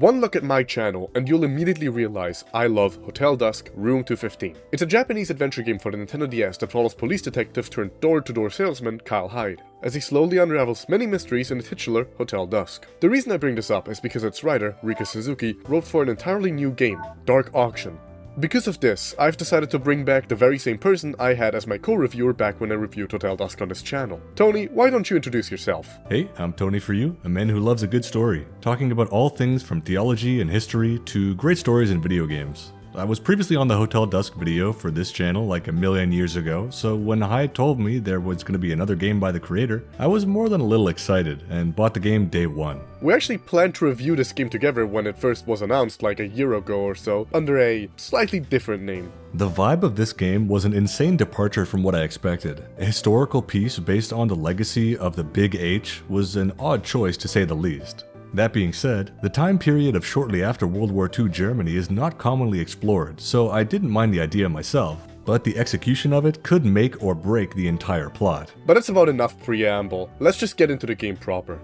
One look at my channel and you'll immediately realize I love Hotel Dusk Room 215. It's a Japanese adventure game for the Nintendo DS that follows police detective turned door-to-door salesman Kyle Hyde, as he slowly unravels many mysteries in the titular Hotel Dusk. The reason I bring this up is because its writer, Riza Suzuki, wrote for an entirely new game, Dark Auction. Because of this, I've decided to bring back the very same person I had as my co-reviewer back when I reviewed Hotel Dusk on this channel. Tony, why don't you introduce yourself? Hey, I'm Tony for you, a man who loves a good story, talking about all things from theology and history to great stories in video games. I was previously on the Hotel Dusk video for this channel like a million years ago, so when Hyde told me there was going to be another game by the creator, I was more than a little excited and bought the game day one. We actually planned to review this game together when it first was announced like a year ago or so, under a slightly different name. The vibe of this game was an insane departure from what I expected. A historical piece based on the legacy of the Big H was an odd choice to say the least. That being said, the time period of shortly after World War II Germany is not commonly explored, so I didn't mind the idea myself, but the execution of it could make or break the entire plot. But that's about enough preamble. Let's just get into the game proper.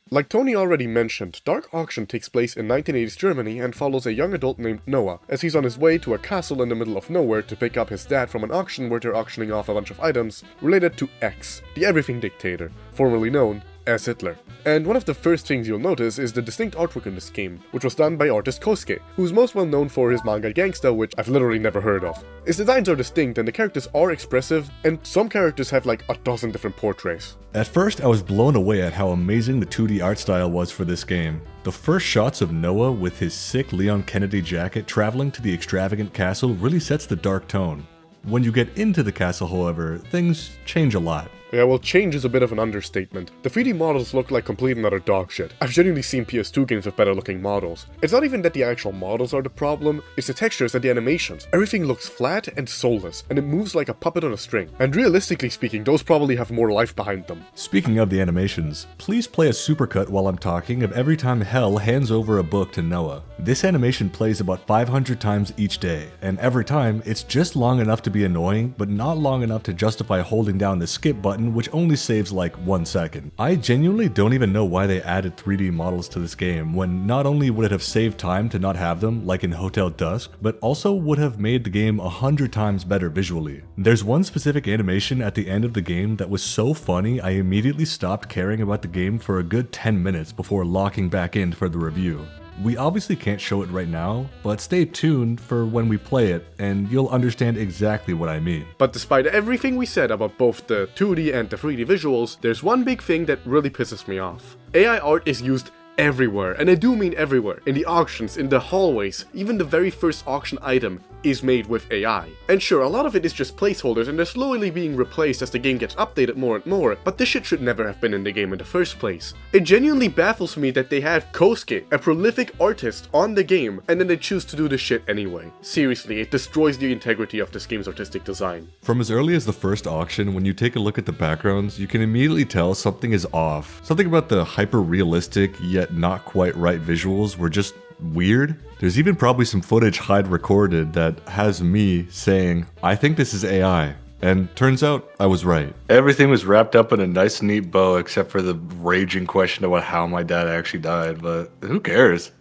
Like Tony already mentioned, Dark Auction takes place in 1980s Germany and follows a young adult named Noah, as he's on his way to a castle in the middle of nowhere to pick up his dad from an auction where they're auctioning off a bunch of items related to X, the everything dictator, formerly known as Hitler. And one of the first things you'll notice is the distinct artwork in this game, which was done by artist Kosuke, who's most well known for his manga Gangsta, which I've literally never heard of. His designs are distinct and the characters are expressive, and some characters have like a dozen different portraits. At first, I was blown away at how amazing the 2D art style was for this game. The first shots of Noah with his sick Leon Kennedy jacket traveling to the extravagant castle really sets the dark tone. When you get into the castle, however, things change a lot. Yeah, well, change is a bit of an understatement. The 3D models look like complete and utter dog shit. I've genuinely seen PS2 games with better looking models. It's not even that the actual models are the problem, it's the textures and the animations. Everything looks flat and soulless, and it moves like a puppet on a string. And realistically speaking, those probably have more life behind them. Speaking of the animations, please play a supercut while I'm talking of every time Hell hands over a book to Noah. This animation plays about 500 times each day, and every time it's just long enough to be annoying, but not long enough to justify holding down the skip button, which only saves like 1 second. I genuinely don't even know why they added 3D models to this game when not only would it have saved time to not have them like in Hotel Dusk, but also would have made the game 100 times better visually. There's one specific animation at the end of the game that was so funny I immediately stopped caring about the game for a good 10 minutes before locking back in for the review. We obviously can't show it right now, but stay tuned for when we play it and you'll understand exactly what I mean. But despite everything we said about both the 2D and the 3D visuals, there's one big thing that really pisses me off. AI art is used everywhere, and I do mean everywhere. In the auctions, in the hallways, even the very first auction item is made with AI. And sure, a lot of it is just placeholders and they're slowly being replaced as the game gets updated more and more, but this shit should never have been in the game in the first place. It genuinely baffles me that they have Kosuke, a prolific artist, on the game, and then they choose to do this shit anyway. Seriously, it destroys the integrity of this game's artistic design. From as early as the first auction, when you take a look at the backgrounds, you can immediately tell something is off. Something about the hyper-realistic yet not quite right visuals were just weird. There's even probably some footage Hyde recorded that has me saying, I think this is AI. And turns out I was right. Everything was wrapped up in a nice neat bow except for the raging question about how my dad actually died, but who cares?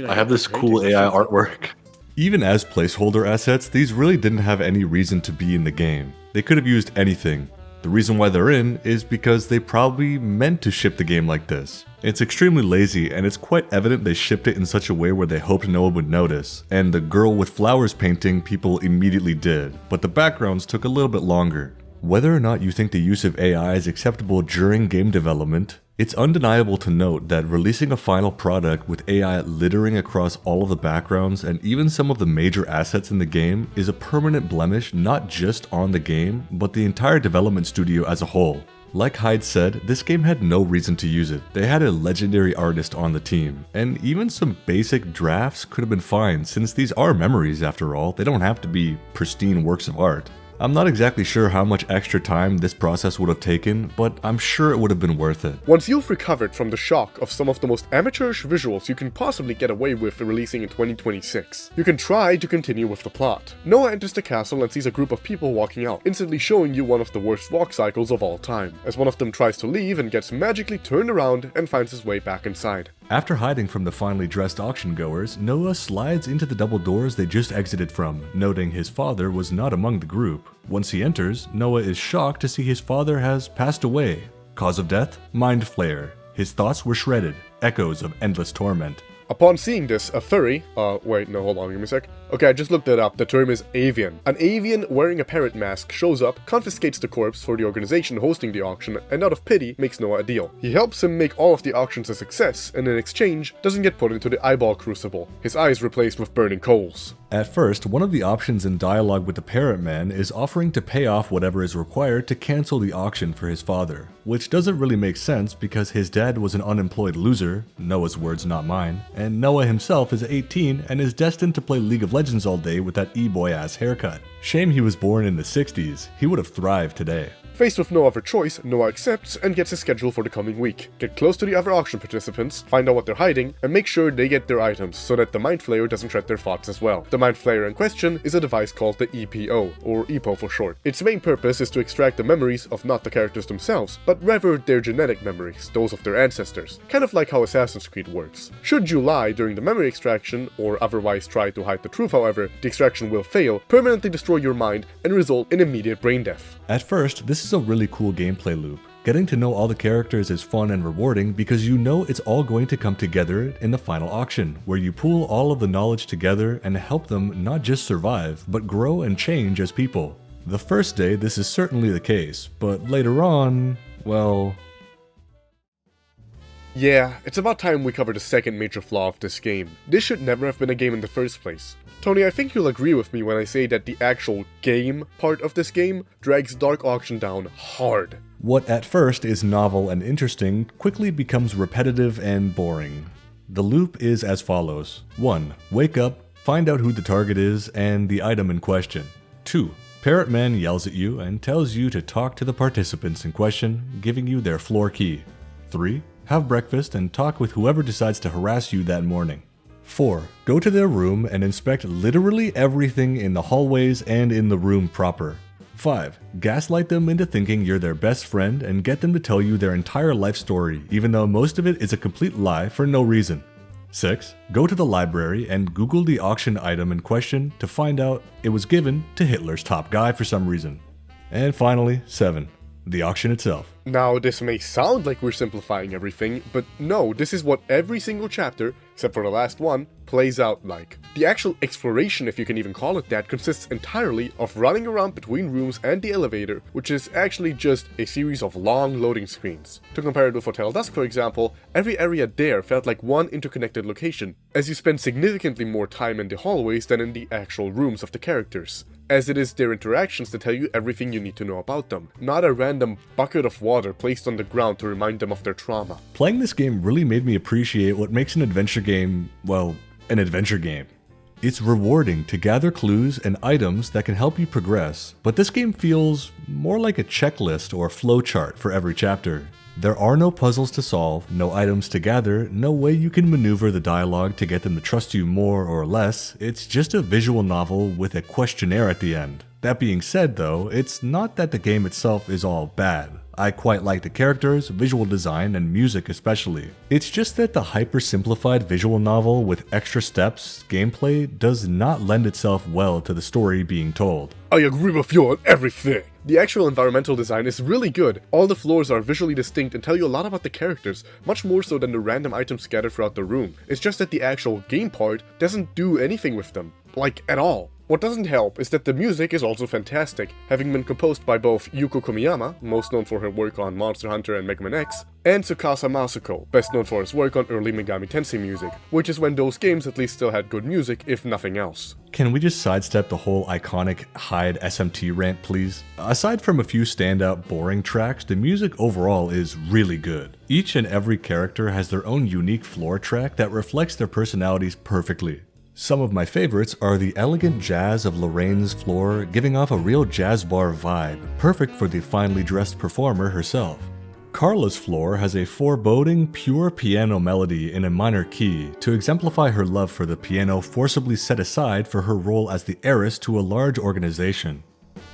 I have this cool AI artwork. Even as placeholder assets, these really didn't have any reason to be in the game. They could have used anything. The reason why they're in is because they probably meant to ship the game like this. It's extremely lazy, and it's quite evident they shipped it in such a way where they hoped no one would notice, and the girl with flowers painting people immediately did, but the backgrounds took a little bit longer. Whether or not you think the use of AI is acceptable during game development, it's undeniable to note that releasing a final product with AI littering across all of the backgrounds and even some of the major assets in the game is a permanent blemish not just on the game, but the entire development studio as a whole. Like Hyde said, this game had no reason to use it. They had a legendary artist on the team, and even some basic drafts could have been fine since these are memories after all, they don't have to be pristine works of art. I'm not exactly sure how much extra time this process would have taken, but I'm sure it would have been worth it. Once you've recovered from the shock of some of the most amateurish visuals you can possibly get away with releasing in 2026, you can try to continue with the plot. Noah enters the castle and sees a group of people walking out, instantly showing you one of the worst walk cycles of all time, as one of them tries to leave and gets magically turned around and finds his way back inside. After hiding from the finely dressed auction goers, Noah slides into the double doors they just exited from, noting his father was not among the group. Once he enters, Noah is shocked to see his father has passed away. Cause of death? Mind flare. His thoughts were shredded, echoes of endless torment. Upon seeing this, a furry, wait, no, hold on, give me a sec. Okay, I just looked it up, the term is avian. An avian wearing a parrot mask shows up, confiscates the corpse for the organization hosting the auction, and out of pity, makes Noah a deal. He helps him make all of the auctions a success, and in exchange, doesn't get put into the eyeball crucible, his eyes replaced with burning coals. At first, one of the options in dialogue with the parrot man is offering to pay off whatever is required to cancel the auction for his father, which doesn't really make sense because his dad was an unemployed loser, Noah's words not mine, and Noah himself is 18 and is destined to play League of Legends all day with that e-boy ass haircut. Shame he was born in the 60s, he would have thrived today. Faced with no other choice, Noah accepts and gets his schedule for the coming week. Get close to the other auction participants, find out what they're hiding, and make sure they get their items so that the Mind Flayer doesn't shred their thoughts as well. The Mind Flayer in question is a device called the EPO, or EPO for short. Its main purpose is to extract the memories of not the characters themselves, but rather their genetic memories, those of their ancestors. Kind of like how Assassin's Creed works. Should you lie during the memory extraction, or otherwise try to hide the truth however, the extraction will fail, permanently destroy your mind, and result in immediate brain death. At first, this is a really cool gameplay loop. Getting to know all the characters is fun and rewarding because you know it's all going to come together in the final auction, where you pool all of the knowledge together and help them not just survive, but grow and change as people. The first day this is certainly the case, but later on, well... Yeah, it's about time we cover the second major flaw of this game. This should never have been a game in the first place. Tony, I think you'll agree with me when I say that the actual game part of this game drags Dark Auction down hard. What at first is novel and interesting quickly becomes repetitive and boring. The loop is as follows. 1. Wake up, find out who the target is and the item in question. 2. Parrot Man yells at you and tells you to talk to the participants in question, giving you their floor key. 3. Have breakfast and talk with whoever decides to harass you that morning. 4. Go to their room and inspect literally everything in the hallways and in the room proper. 5. Gaslight them into thinking you're their best friend and get them to tell you their entire life story, even though most of it is a complete lie for no reason. 6. Go to the library and Google the auction item in question to find out it was given to Hitler's top guy for some reason. And finally, 7. The auction itself. Now, this may sound like we're simplifying everything, but no, this is what every single chapter, except for the last one, plays out like. The actual exploration, if you can even call it that, consists entirely of running around between rooms and the elevator, which is actually just a series of long loading screens. To compare it with Hotel Dusk, for example, every area there felt like one interconnected location, as you spend significantly more time in the hallways than in the actual rooms of the characters, as it is their interactions that tell you everything you need to know about them, not a random bucket of water placed on the ground to remind them of their trauma. Playing this game really made me appreciate what makes an adventure game, well, an adventure game. It's rewarding to gather clues and items that can help you progress, but this game feels more like a checklist or flowchart for every chapter. There are no puzzles to solve, no items to gather, no way you can maneuver the dialogue to get them to trust you more or less. It's just a visual novel with a questionnaire at the end. That being said though, it's not that the game itself is all bad. I quite like the characters, visual design, and music especially. It's just that the hyper-simplified visual novel with extra steps, gameplay, does not lend itself well to the story being told. I agree with you on everything! The actual environmental design is really good. All the floors are visually distinct and tell you a lot about the characters, much more so than the random items scattered throughout the room. It's just that the actual game part doesn't do anything with them. Like, at all. What doesn't help is that the music is also fantastic, having been composed by both Yuko Komiyama, most known for her work on Monster Hunter and Mega Man X, and Tsukasa Masuko, best known for his work on early Megami Tensei music, which is when those games at least still had good music, if nothing else. Can we just sidestep the whole iconic Hyde SMT rant, please? Aside from a few standout boring tracks, the music overall is really good. Each and every character has their own unique floor track that reflects their personalities perfectly. Some of my favorites are the elegant jazz of Lorraine's floor, giving off a real jazz bar vibe, perfect for the finely dressed performer herself. Carla's floor has a foreboding, pure piano melody in a minor key to exemplify her love for the piano forcibly set aside for her role as the heiress to a large organization.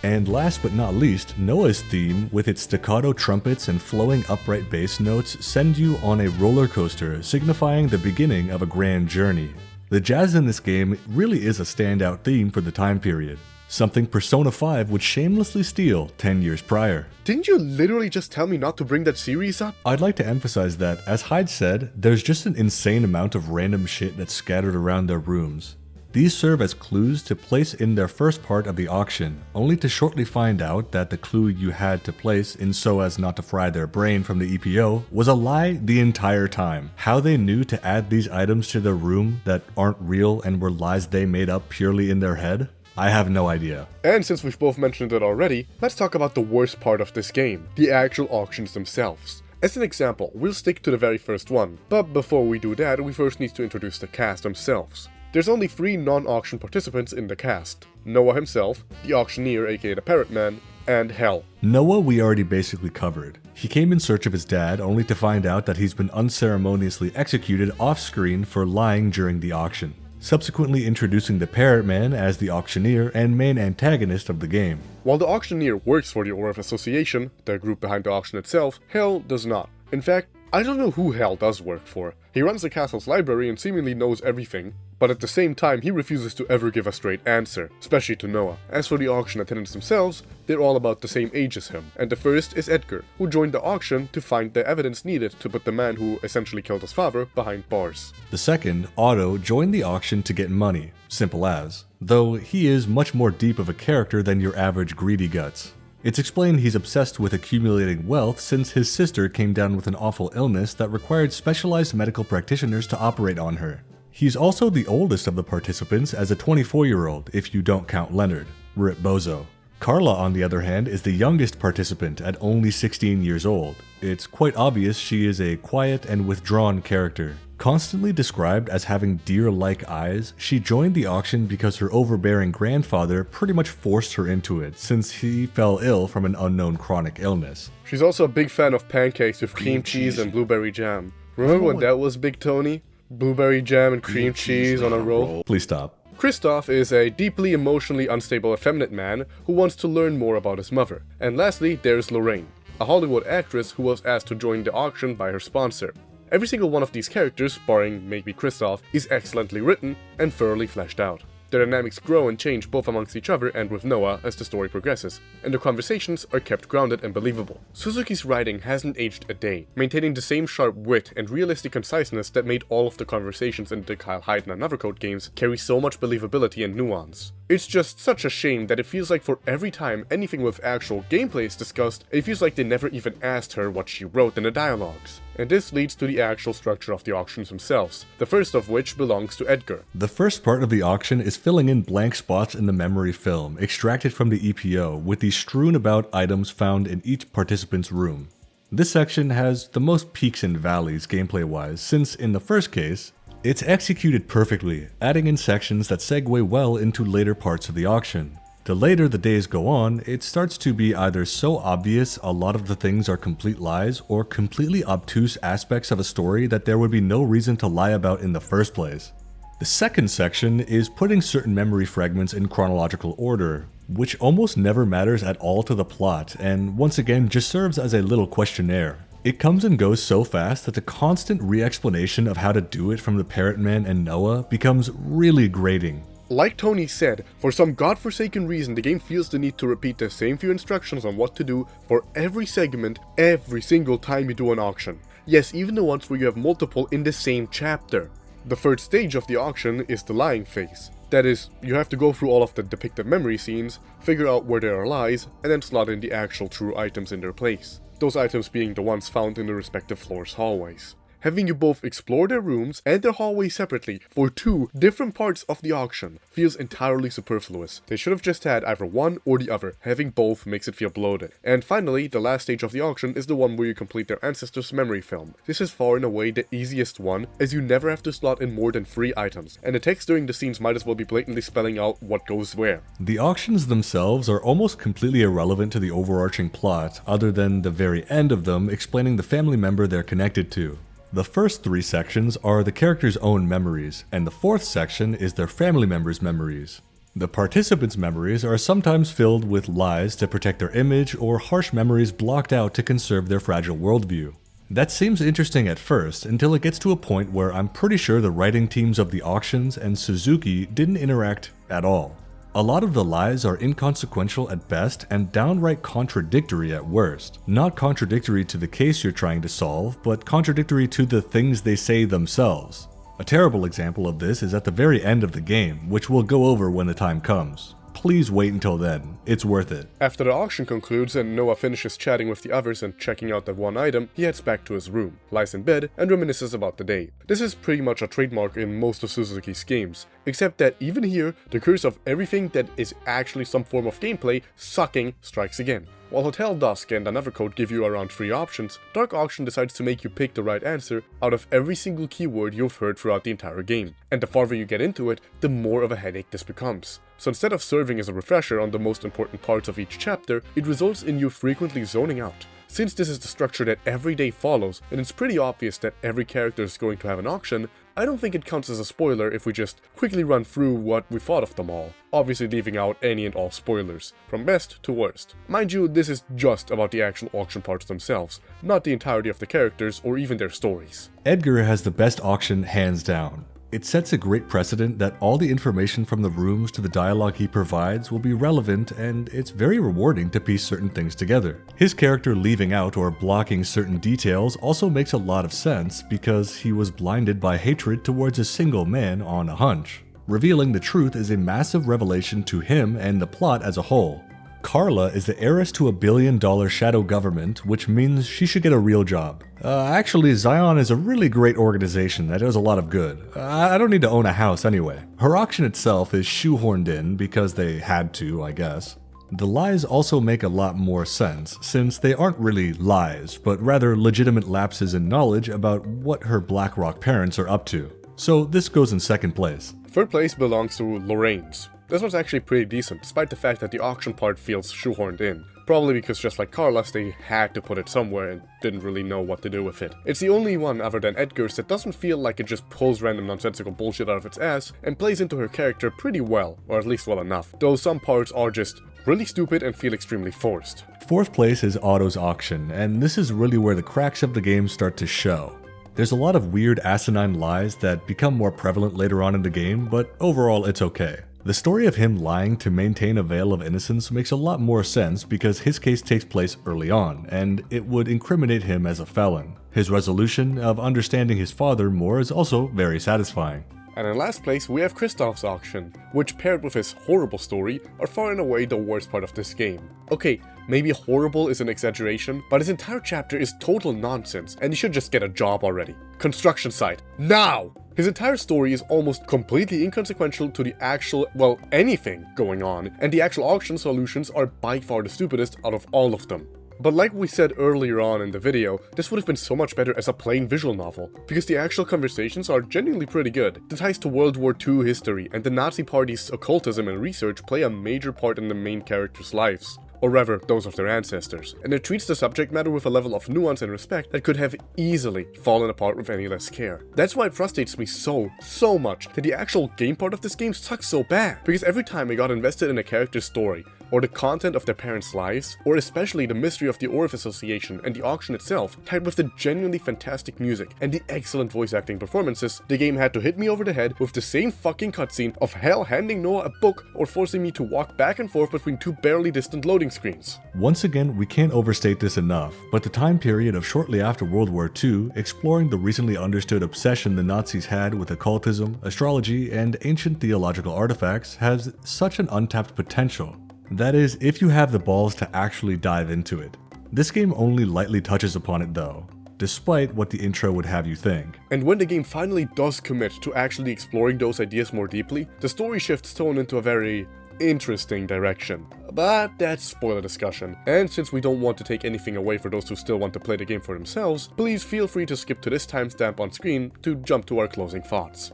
And last but not least, Noah's theme, with its staccato trumpets and flowing upright bass notes, send you on a roller coaster, signifying the beginning of a grand journey. The jazz in this game really is a standout theme for the time period, something Persona 5 would shamelessly steal 10 years prior. Didn't you literally just tell me not to bring that series up? I'd like to emphasize that, as Hyde said, there's just an insane amount of random shit that's scattered around their rooms. These serve as clues to place in their first part of the auction, only to shortly find out that the clue you had to place in so as not to fry their brain from the EPO was a lie the entire time. How they knew to add these items to their room that aren't real and were lies they made up purely in their head? I have no idea. And since we've both mentioned it already, let's talk about the worst part of this game, the actual auctions themselves. As an example, we'll stick to the very first one, but before we do that, we first need to introduce the cast themselves. There's only 3 non-auction participants in the cast: Noah himself, the auctioneer aka the Parrot Man, and Hell. Noah we already basically covered. He came in search of his dad only to find out that he's been unceremoniously executed off-screen for lying during the auction, subsequently introducing the Parrot Man as the auctioneer and main antagonist of the game. While the auctioneer works for the Orif Association, the group behind the auction itself, Hell does not. In fact, I don't know who Hell does work for. He runs the castle's library and seemingly knows everything, but at the same time he refuses to ever give a straight answer, especially to Noah. As for the auction attendants themselves, they're all about the same age as him, and the first is Edgar, who joined the auction to find the evidence needed to put the man who essentially killed his father behind bars. The second, Otto, joined the auction to get money, simple as, though he is much more deep of a character than your average greedy guts. It's explained he's obsessed with accumulating wealth since his sister came down with an awful illness that required specialized medical practitioners to operate on her. He's also the oldest of the participants as a 24-year-old, if you don't count Leonard, Rip Bozo. Carla, on the other hand, is the youngest participant at only 16 years old. It's quite obvious she is a quiet and withdrawn character. Constantly described as having deer-like eyes, she joined the auction because her overbearing grandfather pretty much forced her into it since he fell ill from an unknown chronic illness. She's also a big fan of pancakes with cream cheese and blueberry jam. Remember when that was big, Tony? Blueberry jam and cream cheese on a roll? Please stop. Christoph is a deeply emotionally unstable effeminate man who wants to learn more about his mother. And lastly, there's Lorraine, a Hollywood actress who was asked to join the auction by her sponsor. Every single one of these characters, barring maybe Christoph, is excellently written and thoroughly fleshed out. Their dynamics grow and change both amongst each other and with Noah as the story progresses, and the conversations are kept grounded and believable. Suzuki's writing hasn't aged a day, maintaining the same sharp wit and realistic conciseness that made all of the conversations in the Kyle Hyde and Anothercode games carry so much believability and nuance. It's just such a shame that it feels like for every time anything with actual gameplay is discussed, it feels like they never even asked her what she wrote in the dialogues. And this leads to the actual structure of the auctions themselves, the first of which belongs to Edgar. The first part of the auction is filling in blank spots in the memory film, extracted from the EPO, with the strewn about items found in each participant's room. This section has the most peaks and valleys gameplay-wise, since in the first case, it's executed perfectly, adding in sections that segue well into later parts of the auction. The later the days go on, it starts to be either so obvious a lot of the things are complete lies or completely obtuse aspects of a story that there would be no reason to lie about in the first place. The second section is putting certain memory fragments in chronological order, which almost never matters at all to the plot and once again just serves as a little questionnaire. It comes and goes so fast that the constant re-explanation of how to do it from the Parrot Man and Noah becomes really grating. Like Tony said, for some godforsaken reason the game feels the need to repeat the same few instructions on what to do for every segment every single time you do an auction. Yes, even the ones where you have multiple in the same chapter. The third stage of the auction is the lying phase. That is, you have to go through all of the depicted memory scenes, figure out where there are lies, and then slot in the actual true items in their place. Those items being the ones found in the respective floor's hallways. Having you both explore their rooms and their hallways separately for two different parts of the auction feels entirely superfluous. They should have just had either one or the other. Having both makes it feel bloated. And finally, the last stage of the auction is the one where you complete their ancestors' memory film. This is far and away the easiest one, as you never have to slot in more than 3 items, and the text during the scenes might as well be blatantly spelling out what goes where. The auctions themselves are almost completely irrelevant to the overarching plot, other than the very end of them explaining the family member they're connected to. The first 3 sections are the character's own memories, and the 4th section is their family members' memories. The participants' memories are sometimes filled with lies to protect their image or harsh memories blocked out to conserve their fragile worldview. That seems interesting at first, until it gets to a point where I'm pretty sure the writing teams of the auctions and Suzuki didn't interact at all. A lot of the lies are inconsequential at best and downright contradictory at worst. Not contradictory to the case you're trying to solve, but contradictory to the things they say themselves. A terrible example of this is at the very end of the game, which we'll go over when the time comes. Please wait until then, it's worth it. After the auction concludes and Noah finishes chatting with the others and checking out that one item, he heads back to his room, lies in bed, and reminisces about the day. This is pretty much a trademark in most of Suzuki's games, except that even here, the curse of everything that is actually some form of gameplay sucking strikes again. While Hotel Dusk and another code give you around 3 options, Dark Auction decides to make you pick the right answer out of every single keyword you've heard throughout the entire game. And the farther you get into it, the more of a headache this becomes. So instead of serving as a refresher on the most important parts of each chapter, it results in you frequently zoning out. Since this is the structure that every day follows, and it's pretty obvious that every character is going to have an auction, I don't think it counts as a spoiler if we just quickly run through what we thought of them all, obviously leaving out any and all spoilers, from best to worst. Mind you, this is just about the actual auction parts themselves, not the entirety of the characters or even their stories. Edgar has the best auction hands down. It sets a great precedent that all the information from the rooms to the dialogue he provides will be relevant, and it's very rewarding to piece certain things together. His character leaving out or blocking certain details also makes a lot of sense because he was blinded by hatred towards a single man on a hunch. Revealing the truth is a massive revelation to him and the plot as a whole. Carla is the heiress to $1 billion shadow government, which means she should get a real job. Actually, Zion is a really great organization that does a lot of good. I don't need to own a house anyway. Her auction itself is shoehorned in because they had to, I guess. The lies also make a lot more sense, since they aren't really lies, but rather legitimate lapses in knowledge about what her BlackRock parents are up to. So this goes in second place. Third place belongs to Lorraine's. This one's actually pretty decent, despite the fact that the auction part feels shoehorned in. Probably because just like Carla's, they had to put it somewhere and didn't really know what to do with it. It's the only one other than Edgar's that doesn't feel like it just pulls random nonsensical bullshit out of its ass and plays into her character pretty well, or at least well enough, though some parts are just really stupid and feel extremely forced. Fourth place is Otto's auction, and this is really where the cracks of the game start to show. There's a lot of weird asinine lies that become more prevalent later on in the game, but overall it's okay. The story of him lying to maintain a veil of innocence makes a lot more sense because his case takes place early on, and it would incriminate him as a felon. His resolution of understanding his father more is also very satisfying. And in last place, we have Kristoff's auction, which paired with his horrible story are far and away the worst part of this game. Okay, maybe horrible is an exaggeration, but his entire chapter is total nonsense and he should just get a job already. Construction site, now! His entire story is almost completely inconsequential to the actual, well, anything going on, and the actual auction solutions are by far the stupidest out of all of them. But like we said earlier on in the video, this would have been so much better as a plain visual novel, because the actual conversations are genuinely pretty good. The ties to World War II history and the Nazi Party's occultism and research play a major part in the main characters' lives. Or rather, those of their ancestors, and it treats the subject matter with a level of nuance and respect that could have easily fallen apart with any less care. That's why it frustrates me so much that the actual game part of this game sucks so bad, because every time I got invested in a character's story, or the content of their parents' lives, or especially the mystery of the Orif Association and the auction itself, tied with the genuinely fantastic music and the excellent voice acting performances, the game had to hit me over the head with the same fucking cutscene of hell handing Noah a book or forcing me to walk back and forth between 2 barely distant loading screens. Once again, we can't overstate this enough, but the time period of shortly after World War II, exploring the recently understood obsession the Nazis had with occultism, astrology, and ancient theological artifacts has such an untapped potential. That is, if you have the balls to actually dive into it. This game only lightly touches upon it though. despite what the intro would have you think. And when the game finally does commit to actually exploring those ideas more deeply, the story shifts tone into a very interesting direction. But that's spoiler discussion, and since we don't want to take anything away for those who still want to play the game for themselves, please feel free to skip to this timestamp on screen to jump to our closing thoughts.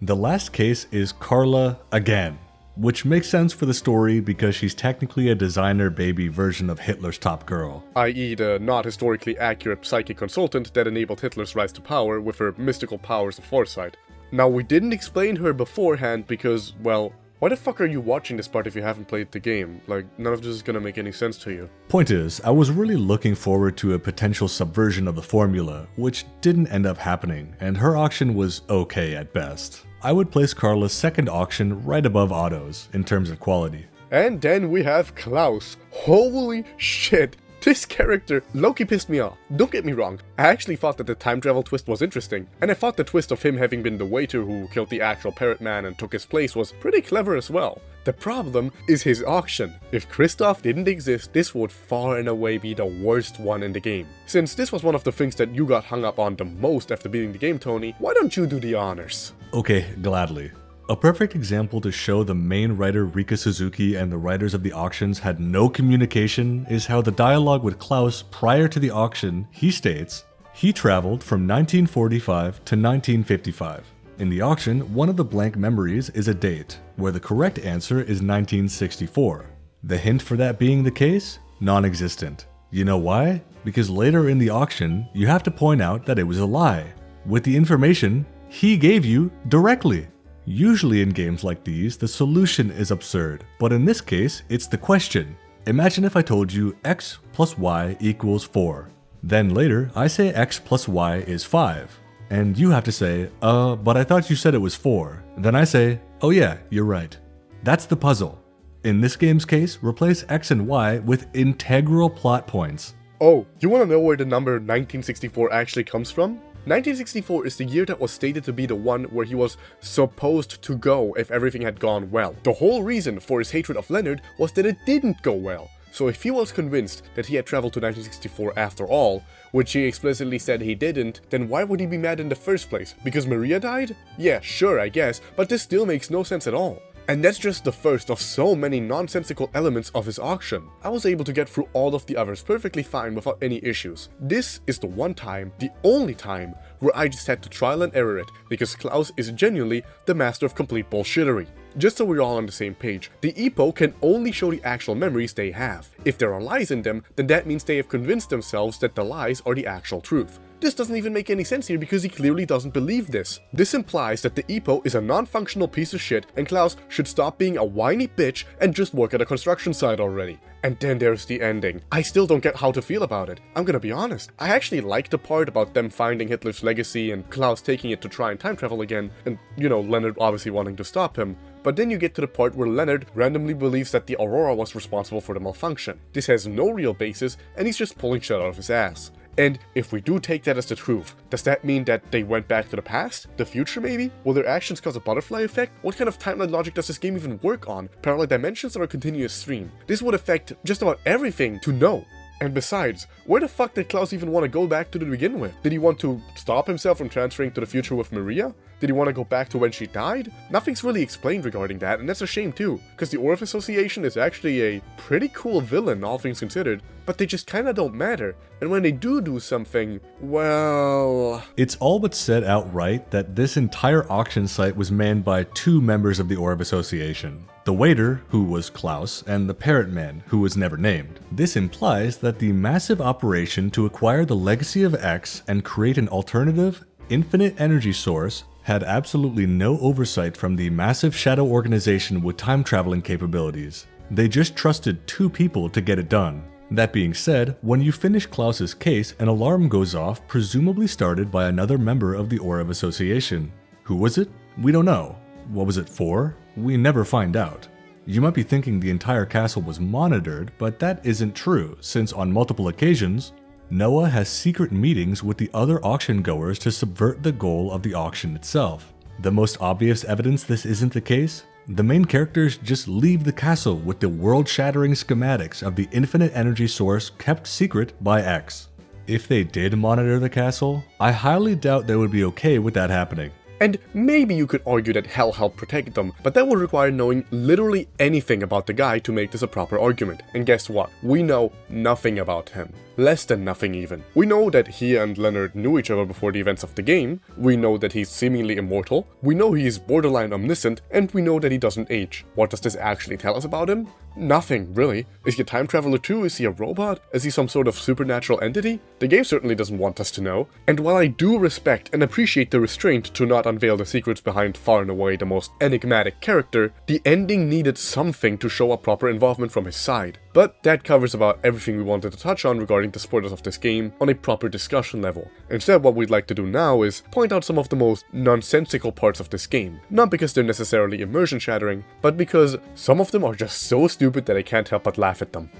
The last case is Carla again, which makes sense for the story because she's technically a designer baby version of Hitler's top girl. I.e. the not historically accurate psychic consultant that enabled Hitler's rise to power with her mystical powers of foresight. Now, we didn't explain her beforehand because, well, why the fuck are you watching this part if you haven't played the game? Like, none of this is gonna make any sense to you. Point is, I was really looking forward to a potential subversion of the formula, which didn't end up happening, and her auction was okay at best. I would place Carla's second auction right above Otto's in terms of quality. And then we have Klaus. Holy shit! This character low-key pissed me off. Don't get me wrong, I actually thought that the time travel twist was interesting, and I thought the twist of him having been the waiter who killed the actual parrot man and took his place was pretty clever as well. The problem is his auction. If Christoph didn't exist, this would far and away be the worst one in the game. Since this was one of the things that you got hung up on the most after beating the game, Tony, why don't you do the honors? Okay, gladly. A perfect example to show the main writer Riza Suzuki and the writers of the auctions had no communication is how the dialogue with Klaus prior to the auction, he states, he traveled from 1945 to 1955. In the auction, one of the blank memories is a date, where the correct answer is 1964. The hint for that being the case? Non-existent. You know why? Because later in the auction, you have to point out that it was a lie, with the information he gave you directly. Usually in games like these, the solution is absurd, but in this case, it's the question. Imagine if I told you x plus y equals 4. Then later, I say x plus y is 5. And you have to say, but I thought you said it was 4. Then I say, oh yeah, you're right. That's the puzzle. In this game's case, replace x and y with integral plot points. Oh, you wanna know where the number 1964 actually comes from? 1964 is the year that was stated to be the one where he was supposed to go if everything had gone well. The whole reason for his hatred of Leonard was that it didn't go well. So if he was convinced that he had traveled to 1964 after all, which he explicitly said he didn't, then why would he be mad in the first place? Because Maria died? Yeah, sure, I guess, but this still makes no sense at all. And that's just the first of so many nonsensical elements of his auction. I was able to get through all of the others perfectly fine without any issues. This is the one time, the only time, where I just had to trial and error it, because Klaus is genuinely the master of complete bullshittery. Just so we're all on the same page, the EPO can only show the actual memories they have. If there are lies in them, then that means they have convinced themselves that the lies are the actual truth. This doesn't even make any sense here because he clearly doesn't believe this. This implies that the EPO is a non-functional piece of shit and Klaus should stop being a whiny bitch and just work at a construction site already. And then there's the ending. I still don't get how to feel about it. I'm gonna be honest. I actually like the part about them finding Hitler's legacy and Klaus taking it to try and time travel again, and, you know, Leonard obviously wanting to stop him. But then you get to the part where Leonard randomly believes that the Aurora was responsible for the malfunction. This has no real basis, and he's just pulling shit out of his ass. And if we do take that as the truth, does that mean that they went back to the past? The future maybe? Will their actions cause a butterfly effect? What kind of timeline logic does this game even work on? Parallel dimensions or a continuous stream? This would affect just about everything to know. And besides, where the fuck did Klaus even want to go back to begin with? Did he want to stop himself from transferring to the future with Maria? Did he want to go back to when she died? Nothing's really explained regarding that, and that's a shame too, because the Orph Association is actually a pretty cool villain, all things considered, but they just kinda don't matter, and when they do something, well... It's all but said outright that this entire auction site was manned by two members of the Orph Association. The waiter, who was Klaus, and the parrot man, who was never named. This implies that the massive operation to acquire the legacy of X and create an alternative, infinite energy source had absolutely no oversight from the massive shadow organization with time-traveling capabilities. They just trusted two people to get it done. That being said, when you finish Klaus's case, an alarm goes off, presumably started by another member of the Orph Association. Who was it? We don't know. What was it for? We never find out. You might be thinking the entire castle was monitored, but that isn't true, since on multiple occasions, Noah has secret meetings with the other auction goers to subvert the goal of the auction itself. The most obvious evidence this isn't the case? The main characters just leave the castle with the world-shattering schematics of the infinite energy source kept secret by X. if they did monitor the castle, I highly doubt they would be okay with that happening. And maybe you could argue that Hell helped protect them, but that would require knowing literally anything about the guy to make this a proper argument. And guess what? We know nothing about him. Less than nothing even. We know that he and Leonard knew each other before the events of the game, we know that he's seemingly immortal, we know he's borderline omniscient, and we know that he doesn't age. What does this actually tell us about him? Nothing, really. Is he a time traveler too? Is he a robot? Is he some sort of supernatural entity? The game certainly doesn't want us to know. And while I do respect and appreciate the restraint to not unveil the secrets behind far and away the most enigmatic character, the ending needed something to show a proper involvement from his side. But that covers about everything we wanted to touch on regarding the spoilers of this game on a proper discussion level. Instead, what we'd like to do now is point out some of the most nonsensical parts of this game. Not because they're necessarily immersion shattering, but because some of them are just so stupid that I can't help but laugh at them.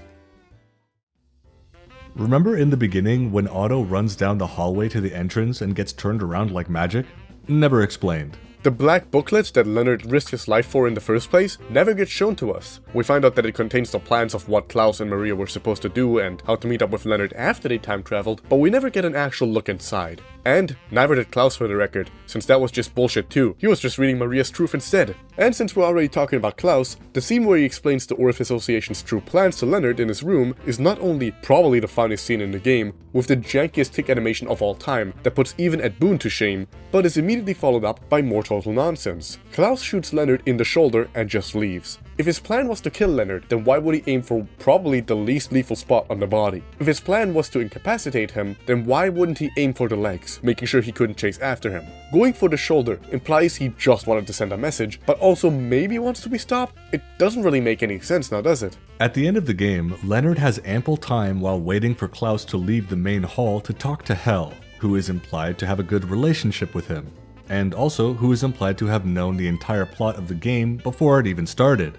Remember in the beginning when Otto runs down the hallway to the entrance and gets turned around like magic? Never explained. The black booklet that Leonard risked his life for in the first place never gets shown to us. We find out that it contains the plans of what Klaus and Maria were supposed to do and how to meet up with Leonard after they time traveled, but we never get an actual look inside. And neither did Klaus, for the record, since that was just bullshit too. He was just reading Maria's truth instead. And since we're already talking about Klaus, the scene where he explains the Orph Association's true plans to Leonard in his room is not only probably the funniest scene in the game, with the jankiest tick animation of all time that puts even Ed Boon to shame, but is immediately followed up by more total nonsense. Klaus shoots Leonard in the shoulder and just leaves. If his plan was to kill Leonard, then why would he aim for probably the least lethal spot on the body? If his plan was to incapacitate him, then why wouldn't he aim for the legs, making sure he couldn't chase after him? Going for the shoulder implies he just wanted to send a message, but also maybe wants to be stopped? It doesn't really make any sense now, does it? At the end of the game, Leonard has ample time while waiting for Klaus to leave the main hall to talk to Hell, who is implied to have a good relationship with him, and also who is implied to have known the entire plot of the game before it even started.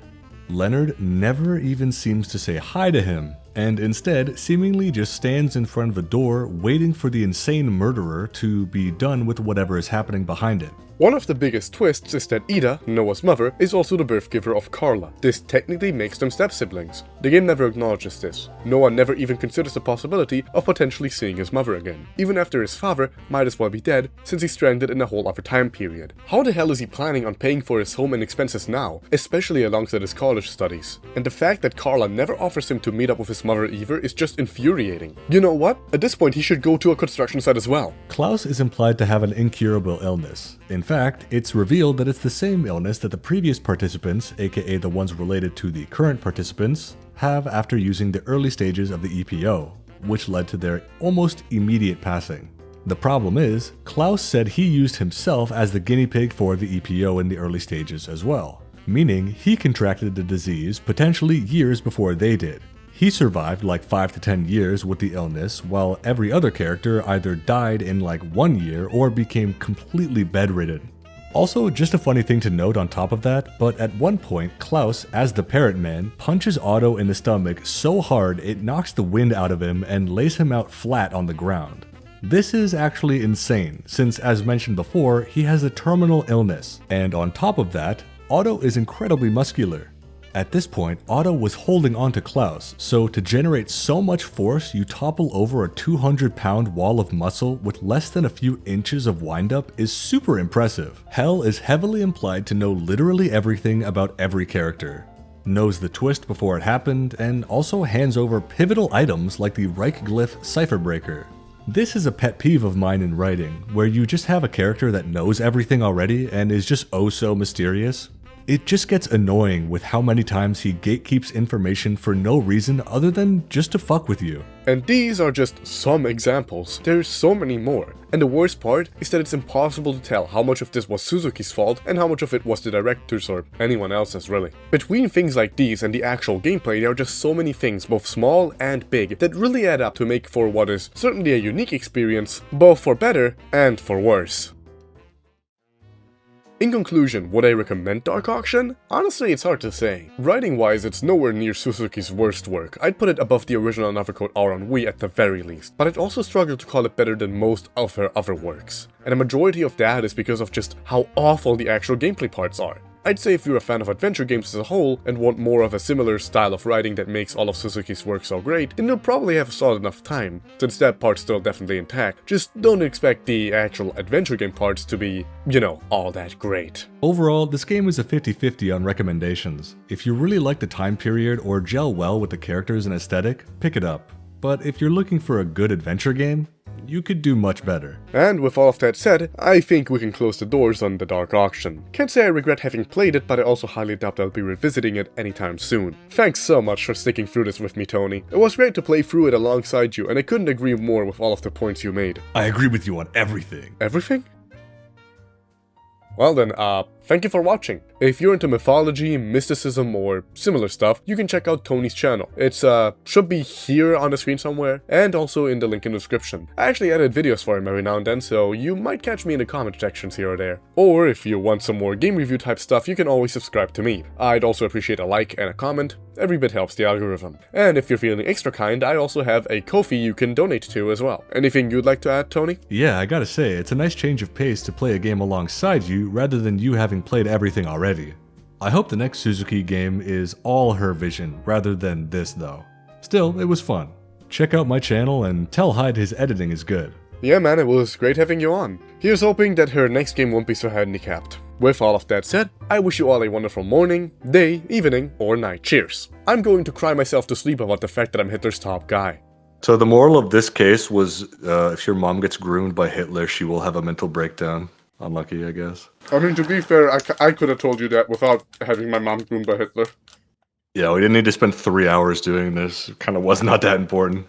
Leonard never even seems to say hi to him, and instead seemingly just stands in front of the door waiting for the insane murderer to be done with whatever is happening behind it. One of the biggest twists is that Ida, Noah's mother, is also the birth giver of Carla. This technically makes them step-siblings. The game never acknowledges this. Noah never even considers the possibility of potentially seeing his mother again, even after his father might as well be dead since he's stranded in a whole other time period. How the hell is he planning on paying for his home and expenses now, especially alongside his college studies? And the fact that Carla never offers him to meet up with his mother either is just infuriating. You know what? At this point he should go to a construction site as well. Klaus is implied to have an incurable illness. In fact, it's revealed that it's the same illness that the previous participants, aka the ones related to the current participants, have after using the early stages of the EPO, which led to their almost immediate passing. The problem is, Klaus said he used himself as the guinea pig for the EPO in the early stages as well, meaning he contracted the disease potentially years before they did. He survived like 5 to 10 years with the illness, while every other character either died in like 1 year or became completely bedridden. Also, just a funny thing to note on top of that, but at one point, Klaus, as the Parrot Man, punches Otto in the stomach so hard it knocks the wind out of him and lays him out flat on the ground. This is actually insane, since as mentioned before, he has a terminal illness, and on top of that, Otto is incredibly muscular. At this point, Otto was holding on to Klaus, so to generate so much force you topple over a 200-pound wall of muscle with less than a few inches of windup is super impressive. Hell is heavily implied to know literally everything about every character, knows the twist before it happened, and also hands over pivotal items like the Reich Glyph Cipher Breaker. This is a pet peeve of mine in writing, where you just have a character that knows everything already and is just oh so mysterious. It just gets annoying with how many times he gatekeeps information for no reason other than just to fuck with you. And these are just some examples. There's so many more. And the worst part is that it's impossible to tell how much of this was Suzuki's fault and how much of it was the director's or anyone else's really. Between things like these and the actual gameplay, there are just so many things, both small and big, that really add up to make for what is certainly a unique experience, both for better and for worse. In conclusion, would I recommend Dark Auction? Honestly, it's hard to say. Writing-wise, it's nowhere near Suzuki's worst work. I'd put it above the original Another Code R on Wii at the very least, but I'd also struggle to call it better than most of her other works. And a majority of that is because of just how awful the actual gameplay parts are. I'd say if you're a fan of adventure games as a whole and want more of a similar style of writing that makes all of Suzuki's work so great, then you'll probably have a solid enough time, since that part's still definitely intact. Just don't expect the actual adventure game parts to be, you know, all that great. Overall, this game is a 50-50 on recommendations. If you really like the time period or gel well with the characters and aesthetic, pick it up. But if you're looking for a good adventure game, you could do much better. And with all of that said, I think we can close the doors on the Dark Auction. Can't say I regret having played it, but I also highly doubt I'll be revisiting it anytime soon. Thanks so much for sticking through this with me, Tony. It was great to play through it alongside you, and I couldn't agree more with all of the points you made. I agree with you on everything. Everything? Well then, thank you for watching. If you're into mythology, mysticism, or similar stuff, you can check out Tony's channel. It's, should be here on the screen somewhere, and also in the link in the description. I actually edit videos for him every now and then, so you might catch me in the comment sections here or there. Or if you want some more game review type stuff, you can always subscribe to me. I'd also appreciate a like and a comment. Every bit helps the algorithm. And if you're feeling extra kind, I also have a Ko-fi you can donate to as well. Anything you'd like to add, Tony? Yeah, I gotta say, it's a nice change of pace to play a game alongside you rather than you having played everything already. I hope the next Suzuki game is all her vision rather than this though. Still, it was fun. Check out my channel and tell Hyde his editing is good. Yeah man, it was great having you on. Here's hoping that her next game won't be so handicapped. With all of that said, I wish you all a wonderful morning, day, evening, or night. Cheers. I'm going to cry myself to sleep about the fact that I'm Hitler's top guy. So the moral of this case was, if your mom gets groomed by Hitler, she will have a mental breakdown. Unlucky, I guess. I mean, to be fair, I could have told you that without having my mom groomed by Hitler. Yeah, we didn't need to spend 3 hours doing this. It kind of was not that important.